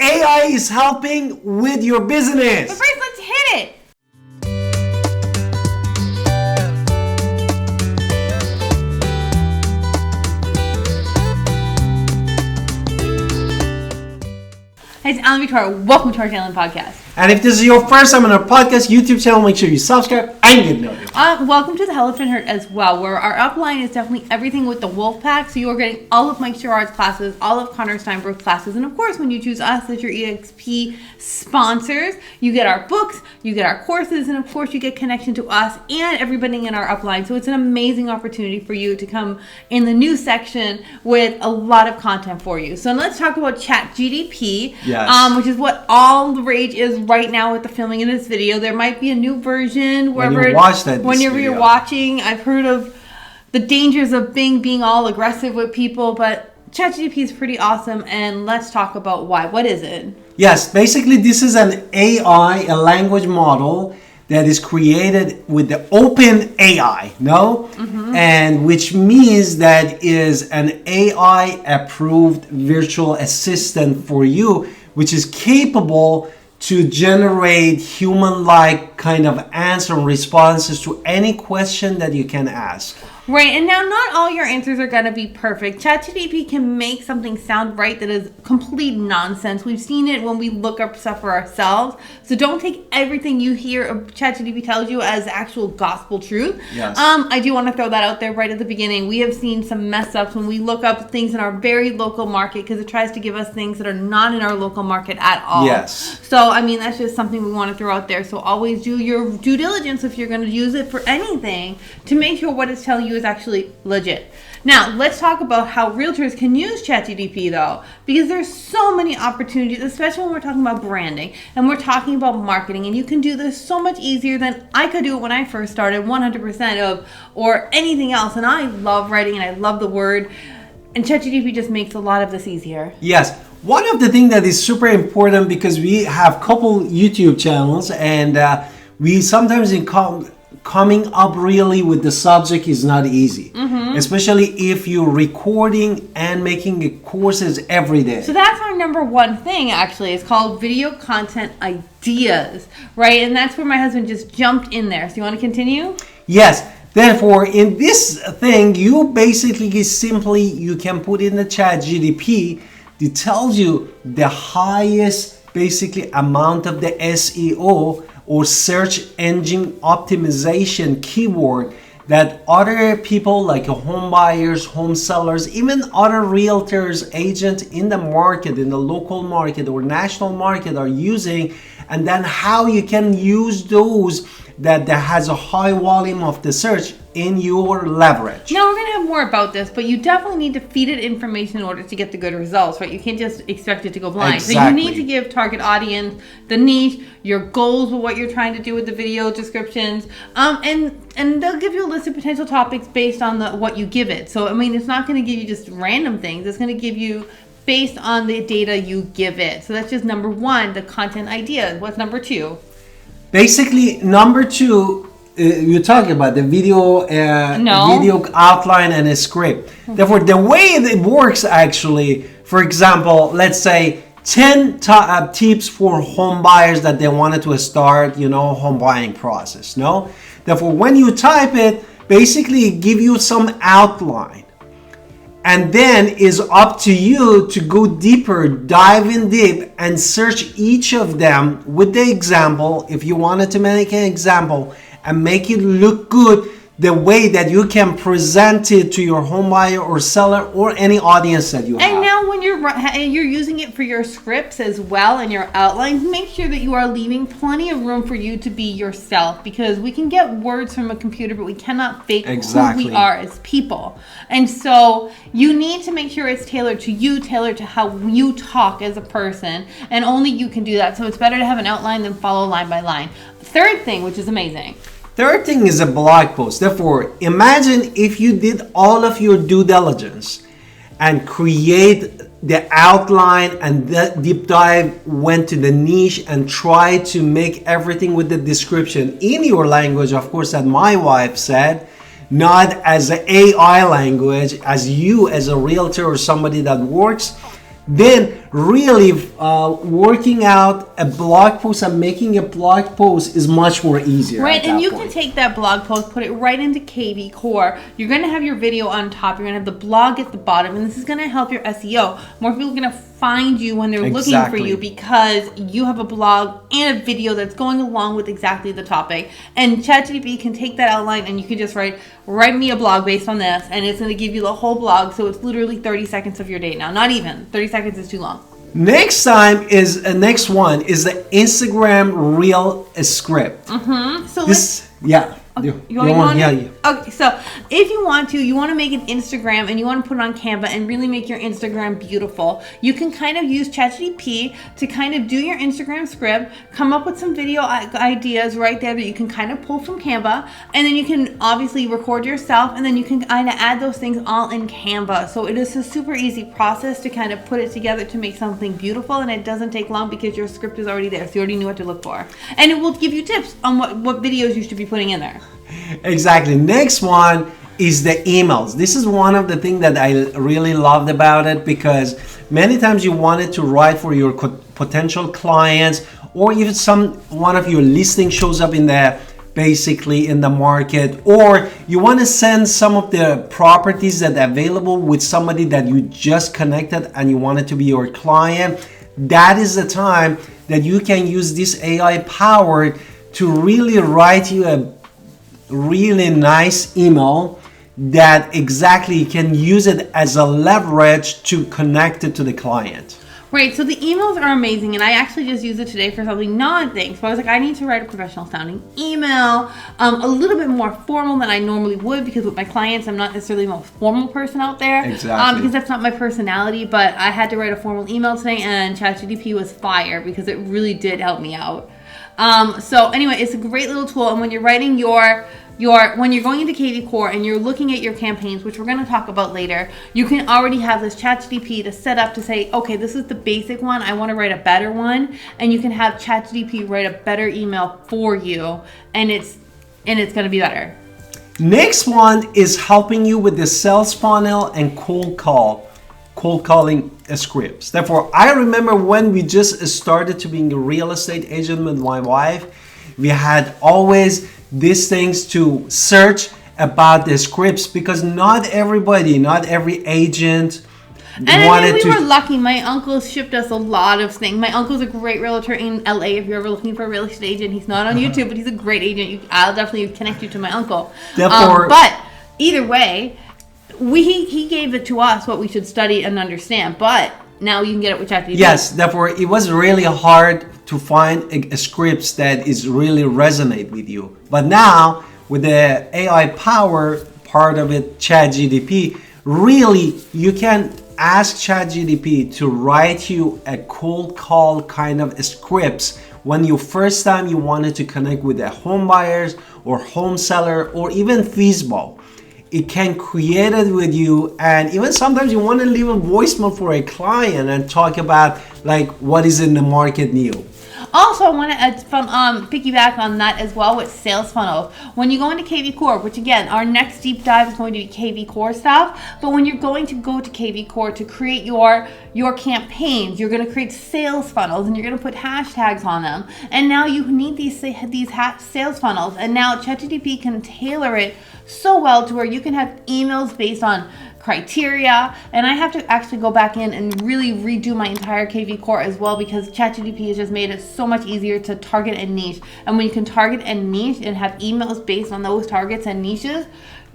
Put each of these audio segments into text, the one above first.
AI is helping with your business. But first, let's hit it. Hey, it's Alan Victoria. Welcome to our Talent Podcast. And if this is your first time on our podcast, YouTube channel, make sure you subscribe and get notified. Welcome to the Elephant Herd as well, where our upline is definitely everything with the wolf pack. So you're getting all of Mike Sherrard's classes, all of Connor Steinberg's classes, and of course, when you choose us as your EXP sponsors, you get our books, you get our courses, and of course, you get connection to us and everybody in our upline. So it's an amazing opportunity for you to come in the new section with a lot of content for you. So let's talk about ChatGPT, yes. Which is what all the rage is right now with the filming of this video. There might be a new version wherever you're watching. I've heard of the dangers of Bing being all aggressive with people, but ChatGPT is pretty awesome, and let's talk about why. What is it? Yes, basically this is an AI, a language model that is created with the open AI, and which means that is an AI approved virtual assistant for you, which is capable to generate human-like kind of answer and responses to any question that you can ask. Right, and now not all your answers are going to be perfect. ChatGPT can make something sound right that is complete nonsense. We've seen it when we look up stuff for ourselves. So don't take everything you hear ChatGPT tells you as actual gospel truth. Yes. I do want to throw that out there right at the beginning. We have seen some mess ups when we look up things in our very local market because it tries to give us things that are not in our local market at all. Yes. So, I mean, that's just something we want to throw out there. So always do your due diligence if you're going to use it for anything to make sure what it's telling you is actually legit. Now, let's talk about how realtors can use ChatGPT though, because there's so many opportunities, especially when we're talking about branding and we're talking about marketing, and you can do this so much easier than I could do it when I first started 100% of or anything else. And I love writing and I love the word, and ChatGPT just makes a lot of this easier. Yes. One of the things that is super important, because we have couple YouTube channels and we sometimes coming up really with the subject is not easy, especially if you're recording and making courses every day. So that's our number one thing, actually. It's called video content ideas, right? And that's where my husband just jumped in there. So you want to continue? Yes. Therefore, in this thing, you basically you can put in the ChatGPT. It tells you the highest basically amount of the SEO or search engine optimization keyword that other people like home buyers, home sellers, even other realtors, agents in the market, in the local market or national market are using, and then how you can use those that has a high volume of the search in your leverage. Now, we're going to have more about this, but you definitely need to feed it information in order to get the good results, right? You can't just expect it to go blind. Exactly. So you need to give target audience, the niche, your goals with what you're trying to do with the video descriptions, and they'll give you a list of potential topics based on what you give it. So, I mean, it's not going to give you just random things. It's going to give you based on the data you give it. So that's just number one, the content idea. What's number two? Basically, number two, you're talking about the video, video outline and a script. Therefore, the way it works actually, for example, let's say 10 tips for home buyers that they wanted to start, home buying process. Therefore, when you type it, basically it give you some outline. And then is up to you to go deeper, dive in deep, and search each of them with the example. If you wanted to make an example and make it look good, the way that you can present it to your home buyer or seller or any audience that you have. And now when you're using it for your scripts as well and your outlines, make sure that you are leaving plenty of room for you to be yourself, because we can get words from a computer, but we cannot fake who we are as people. And so you need to make sure it's tailored to you, tailored to how you talk as a person, and only you can do that. So it's better to have an outline than follow line by line. Third thing, which is amazing. Third thing is a blog post. Therefore, imagine if you did all of your due diligence and create the outline and the deep dive, went to the niche and tried to make everything with the description in your language, of course, that my wife said, not as an AI language, as you as a realtor or somebody that works, then really working out a blog post and making a blog post is much more easier. Right, and you can take that blog post, put it right into KV Core. You're going to have your video on top. You're going to have the blog at the bottom, and this is going to help your SEO. More people are going to find you when they're looking for you because you have a blog and a video that's going along with exactly the topic. And ChatGPT can take that outline and you can just write me a blog based on this, and it's going to give you the whole blog. So it's literally 30 seconds of your day now. Not even 30 seconds is too long. Next one is the Instagram Reel script. So Okay, so if you want to make an Instagram and you want to put it on Canva and really make your Instagram beautiful, you can kind of use ChatGPT to kind of do your Instagram script, come up with some video ideas right there that you can kind of pull from Canva, and then you can obviously record yourself, and then you can kind of add those things all in Canva. So it is a super easy process to kind of put it together to make something beautiful, and it doesn't take long because your script is already there, so you already knew what to look for. And it will give you tips on what videos you should be putting in there. Exactly. Next one is the emails. This is one of the things that I really loved about it, because many times you wanted to write for your potential clients, or even one of your listings shows up in the market, or you want to send some of the properties that are available with somebody that you just connected and you want it to be your client. That is the time that you can use this AI powered to really write you a really nice email that exactly you can use it as a leverage to connect it to the client. Right, so the emails are amazing, and I actually just used it today for something non-thing. So I was like, I need to write a professional sounding email, a little bit more formal than I normally would, because with my clients, I'm not necessarily the most formal person out there. Exactly. Because that's not my personality, but I had to write a formal email today, and ChatGPT was fire because it really did help me out. So anyway, it's a great little tool, and when you're writing when you're going into KV Core and you're looking at your campaigns, which we're going to talk about later, you can already have this ChatGPT to set up to say, okay, this is the basic one. I want to write a better one, and you can have ChatGPT write a better email for you, and it's going to be better. Next one is helping you with the sales funnel and cold calling scripts. Therefore, I remember when we just started to being a real estate agent with my wife, we had always these things to search about the scripts, because not every agent we were lucky. My uncle shipped us a lot of things. My uncle's a great realtor in LA. If you're ever looking for a real estate agent, he's not on YouTube, but he's a great agent. I'll definitely connect you to my uncle. But either way, he gave it to us what we should study and understand. But now you can get it with ChatGPT. Yes, therefore it was really hard to find a scripts that is really resonate with you. But now with the AI power part of it, ChatGPT, really you can ask ChatGPT to write you a cold call kind of scripts when you first time you wanted to connect with the home buyers or home seller or even feasible. It can create it with you, and even sometimes you want to leave a voicemail for a client and talk about like what is in the market new. Also, I want to piggyback on that as well with sales funnels. When you go into KV Core, which again, our next deep dive is going to be KV Core stuff, but when you're going to go to KV Core to create your campaigns, you're going to create sales funnels and you're going to put hashtags on them. And now you need these sales funnels, and now ChatGPT can tailor it so well to where you can have emails based on criteria, and I have to actually go back in and really redo my entire KV Core as well, because ChatGPT has just made it so much easier to target a niche. And when you can target a niche and have emails based on those targets and niches,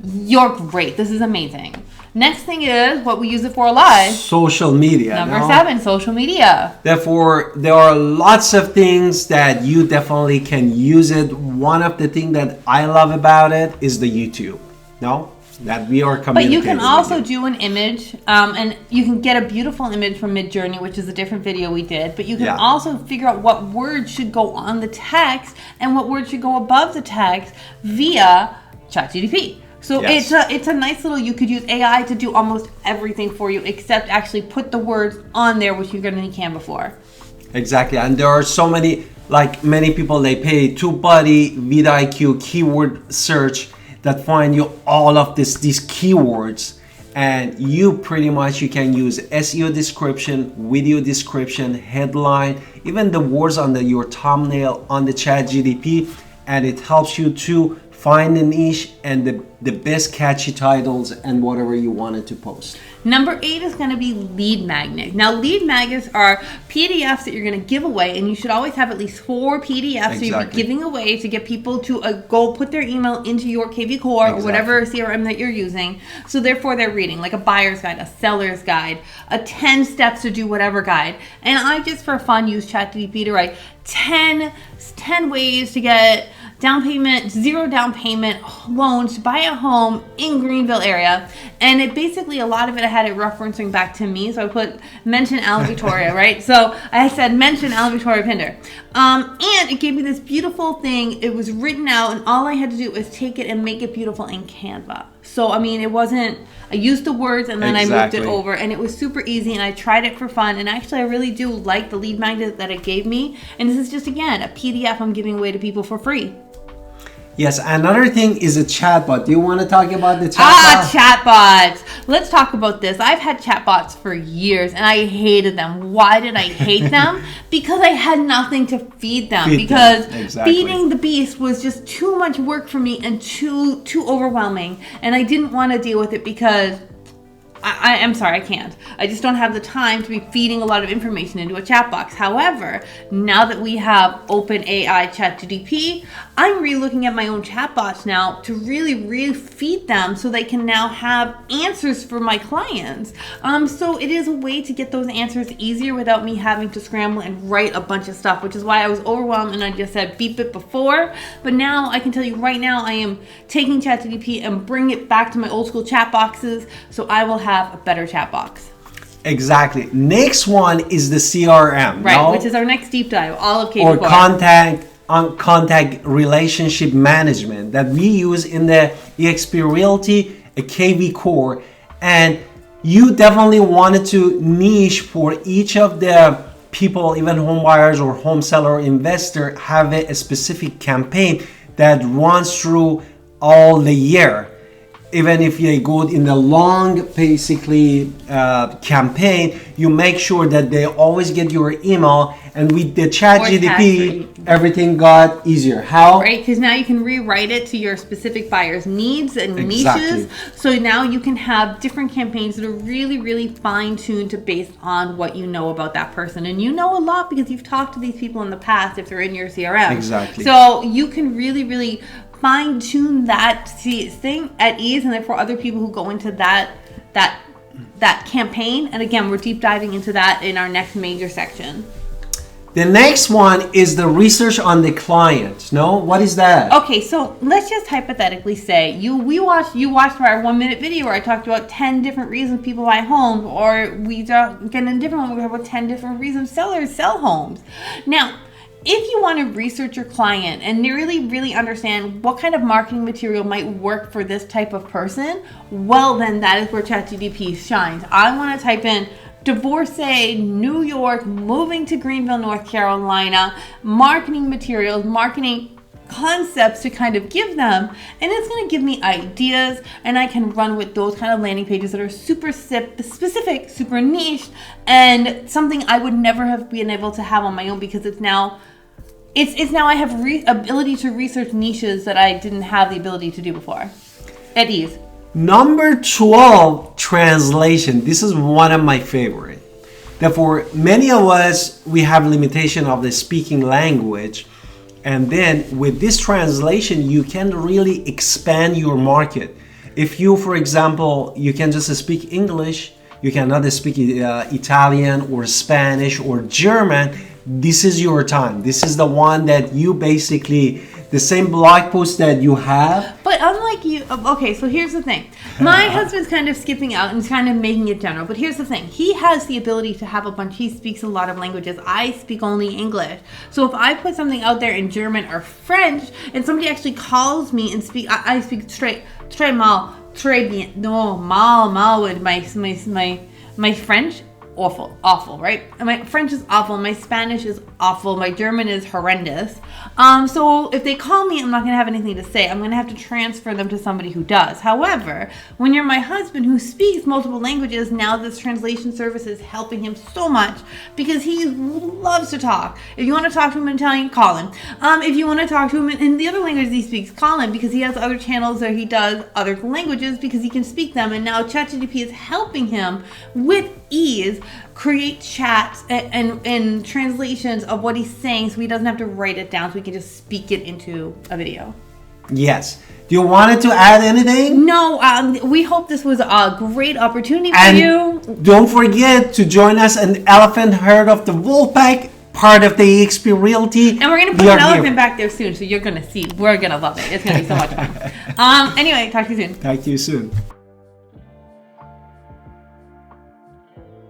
you're great. This is amazing. Next thing is what we use it for live. Social media. Number 7, social media. Therefore, there are lots of things that you definitely can use it. One of the things that I love about it is the YouTube. That we are communicating. But you can also do an image, and you can get a beautiful image from Midjourney, which is a different video we did. But you can also figure out what words should go on the text and what words should go above the text via ChatGPT. So it's a nice little, you could use AI to do almost everything for you except actually put the words on there, which you're going to need Canva for. Exactly. And there are so many, like many people, they pay TubeBuddy, vidIQ, keyword search that find you all of these keywords, and you can use SEO description, video description, headline, even the words on your thumbnail on the ChatGPT, and it helps you to find a niche and the best catchy titles and whatever you wanted to post. Number 8 is going to be lead magnets. Now, lead magnets are PDFs that you're going to give away, and you should always have at least 4 PDFs that you'll be giving away to get people to go put their email into your KV Core or whatever CRM that you're using. So therefore, they're reading like a buyer's guide, a seller's guide, a 10 steps to do whatever guide. And I just for fun use ChatGPT to write 10 ways to get down payment, 0 down payment loans to buy a home in Greenville area. And it basically, a lot of it, I had it referencing back to me. So I put mention Ala Victoria, right? So I said mention Ala Victoria Pinder. And it gave me this beautiful thing. It was written out, and all I had to do was take it and make it beautiful in Canva. So, I mean, it wasn't, I used the words and then I moved it over, and it was super easy, and I tried it for fun. And actually, I really do like the lead magnet that it gave me. And this is just, again, a PDF I'm giving away to people for free. Yes, another thing is a chatbot. Do you want to talk about the chatbot? Chatbots. Let's talk about this. I've had chatbots for years, and I hated them. Why did I hate them? Because I had nothing to feed them. Feeding the beast was just too much work for me and too overwhelming. And I didn't want to deal with it because I'm sorry, I can't. I just don't have the time to be feeding a lot of information into a chat box. However, now that we have OpenAI ChatGPT, I'm re-looking at my own chatbots now to really feed them so they can now have answers for my clients. So it is a way to get those answers easier without me having to scramble and write a bunch of stuff, which is why I was overwhelmed and I just said beep it before. But now I can tell you right now, I am taking ChatGPT and bring it back to my old school chat boxes, so I will have a better chat box. Exactly. Next one is the CRM, right? Which is our next deep dive, all of KV or contact relationship management that we use in the eXp Realty, a KV Core, and you definitely wanted to niche for each of the people, even home buyers or home seller or investor, have a specific campaign that runs through all the year. Even if you go in the long, basically, campaign, you make sure that they always get your email. And with the ChatGPT, everything got easier. How? Right, because now you can rewrite it to your specific buyer's needs and niches. So now you can have different campaigns that are really fine-tuned to based on what you know about that person. And you know a lot because you've talked to these people in the past if they're in your CRM. Exactly. So you can really fine-tune that thing at ease, and therefore other people who go into that campaign. And again, we're deep diving into that in our next major section. The next one is the research on the client. No, what is that? Okay, so let's just hypothetically say you watched our 1-minute video where I talked about 10 different reasons people buy homes, or we get in a different one, we talk about 10 different reasons sellers sell homes. Now, if you want to research your client and really understand what kind of marketing material might work for this type of person, well, then that is where ChatGPT shines. I want to type in divorcee, New York, moving to Greenville, North Carolina, marketing materials, marketing concepts to kind of give them, and it's going to give me ideas, and I can run with those kind of landing pages that are super specific, super niche, and something I would never have been able to have on my own because it's now I have ability to research niches that I didn't have the ability to do before at ease. Number 12, translation. This is one of my favorite. Therefore, many of us, we have limitation of the speaking language. And then with this translation, you can really expand your market. If you, for example, you can just speak English, you cannot speak Italian or Spanish or German, this is your time. This is the one that you basically, the same blog post that you have. But unlike you, okay, so here's the thing. My husband's kind of skipping out and kind of making it general. But here's the thing. He has the ability to have he speaks a lot of languages. I speak only English. So if I put something out there in German or French and somebody actually calls me and I speak très mal, très bien, no, mal with my French. awful, right? And my French is awful. My Spanish is awful. My German is horrendous. So if they call me, I'm not going to have anything to say. I'm going to have to transfer them to somebody who does. However, when you're my husband who speaks multiple languages, now this translation service is helping him so much because he loves to talk. If you want to talk to him in Italian, call him. If you want to talk to him in the other languages he speaks, call him, because he has other channels where he does other languages because he can speak them. And now ChatGPT is helping him with ease create chats and translations of what he's saying, so he doesn't have to write it down, so we can just speak it into a video. Yes. Do you want to add anything? No, we hope this was a great opportunity for you. Don't forget to join us in Elephant Herd of the Wolfpack, part of the EXP Realty. And we're going to put an elephant back there soon, so you're going to see. We're going to love it. It's going to be so much fun. Anyway, talk to you soon. Talk to you soon.